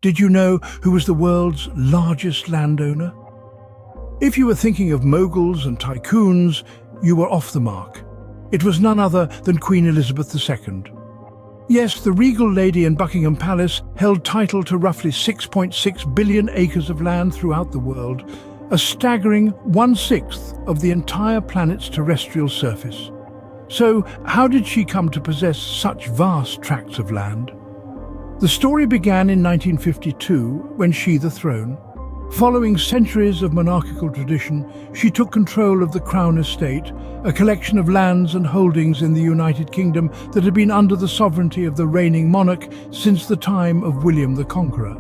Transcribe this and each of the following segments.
Did you know who was the world's largest landowner? If you were thinking of moguls and tycoons, you were off the mark. It was none other than Queen Elizabeth II. Yes, the regal lady in Buckingham Palace held title to roughly 6.6 billion acres of land throughout the world, a staggering 1/6 of the entire planet's terrestrial surface. So, how did she come to possess such vast tracts of land? The story began in 1952 when she, the throne. Following centuries of monarchical tradition, she took control of the Crown Estate, a collection of lands and holdings in the United Kingdom that had been under the sovereignty of the reigning monarch since the time of William the Conqueror.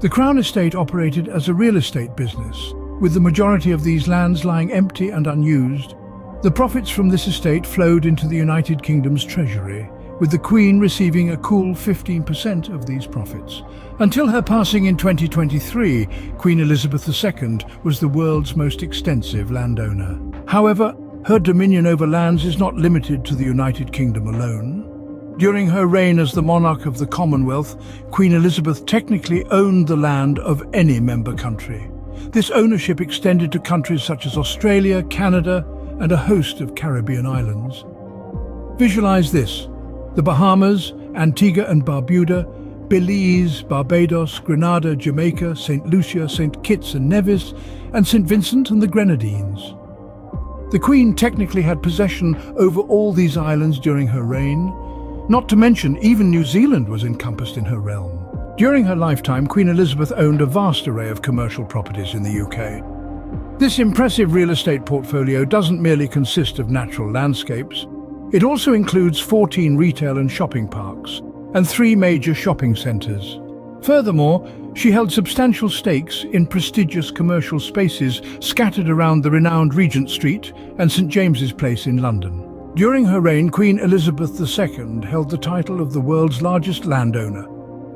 The Crown Estate operated as a real estate business, with the majority of these lands lying empty and unused. The profits from this estate flowed into the United Kingdom's treasury, with the Queen receiving a cool 15% of these profits. Until her passing in 2023, Queen Elizabeth II was the world's most extensive landowner. However, her dominion over lands is not limited to the United Kingdom alone. During her reign as the monarch of the Commonwealth, Queen Elizabeth technically owned the land of any member country. This ownership extended to countries such as Australia, Canada, and a host of Caribbean islands. Visualize this: the Bahamas, Antigua and Barbuda, Belize, Barbados, Grenada, Jamaica, St. Lucia, St. Kitts and Nevis, and St. Vincent and the Grenadines. The Queen technically had possession over all these islands during her reign. Not to mention, even New Zealand was encompassed in her realm. During her lifetime, Queen Elizabeth owned a vast array of commercial properties in the UK. This impressive real estate portfolio doesn't merely consist of natural landscapes. It also includes 14 retail and shopping parks and 3 major shopping centres. Furthermore, she held substantial stakes in prestigious commercial spaces scattered around the renowned Regent Street and St James's Place in London. During her reign, Queen Elizabeth II held the title of the world's largest landowner,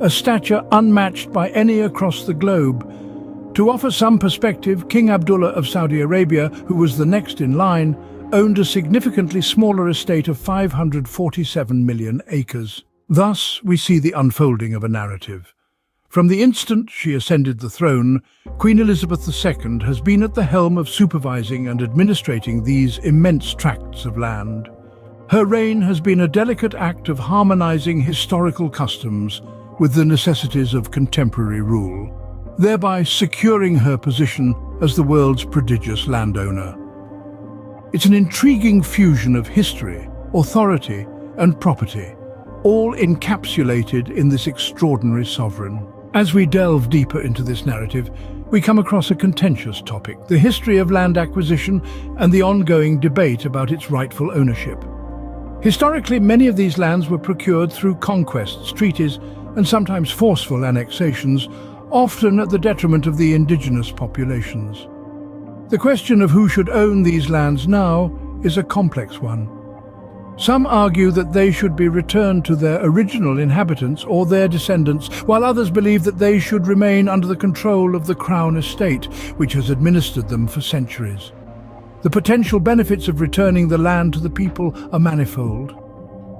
a stature unmatched by any across the globe. To offer some perspective, King Abdullah of Saudi Arabia, who was the next in line, owned a significantly smaller estate of 547 million acres. Thus, we see the unfolding of a narrative. From the instant she ascended the throne, Queen Elizabeth II has been at the helm of supervising and administrating these immense tracts of land. Her reign has been a delicate act of harmonizing historical customs with the necessities of contemporary rule, thereby securing her position as the world's prodigious landowner. It's an intriguing fusion of history, authority, and property, all encapsulated in this extraordinary sovereign. As we delve deeper into this narrative, we come across a contentious topic: the history of land acquisition and the ongoing debate about its rightful ownership. Historically, many of these lands were procured through conquests, treaties, and sometimes forceful annexations, often at the detriment of the indigenous populations. The question of who should own these lands now is a complex one. Some argue that they should be returned to their original inhabitants or their descendants, while others believe that they should remain under the control of the Crown Estate, which has administered them for centuries. The potential benefits of returning the land to the people are manifold.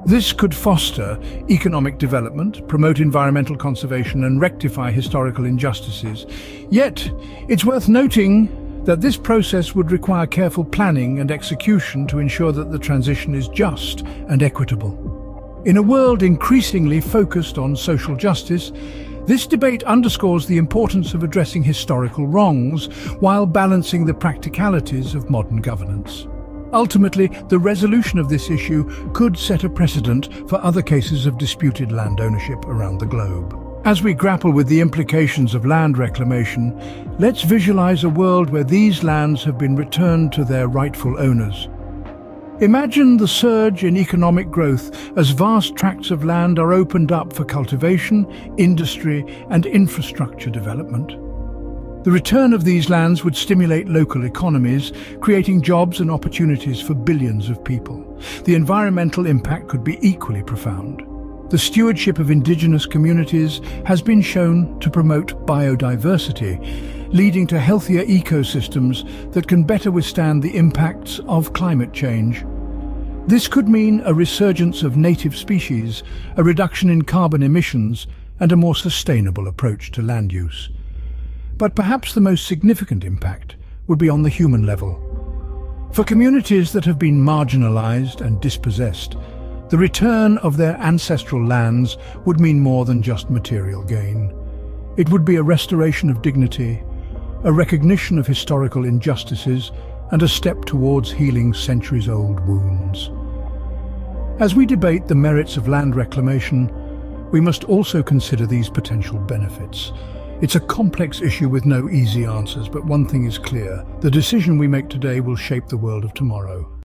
This could foster economic development, promote environmental conservation, and rectify historical injustices. Yet, it's worth noting that this process would require careful planning and execution to ensure that the transition is just and equitable. In a world increasingly focused on social justice, this debate underscores the importance of addressing historical wrongs while balancing the practicalities of modern governance. Ultimately, the resolution of this issue could set a precedent for other cases of disputed land ownership around the globe. As we grapple with the implications of land reclamation, let's visualize a world where these lands have been returned to their rightful owners. Imagine the surge in economic growth as vast tracts of land are opened up for cultivation, industry, and infrastructure development. The return of these lands would stimulate local economies, creating jobs and opportunities for billions of people. The environmental impact could be equally profound. The stewardship of indigenous communities has been shown to promote biodiversity, leading to healthier ecosystems that can better withstand the impacts of climate change. This could mean a resurgence of native species, a reduction in carbon emissions, and a more sustainable approach to land use. But perhaps the most significant impact would be on the human level. For communities that have been marginalized and dispossessed, the return of their ancestral lands would mean more than just material gain. It would be a restoration of dignity, a recognition of historical injustices, and a step towards healing centuries-old wounds. As we debate the merits of land reclamation, we must also consider these potential benefits. It's a complex issue with no easy answers, but one thing is clear: the decision we make today will shape the world of tomorrow.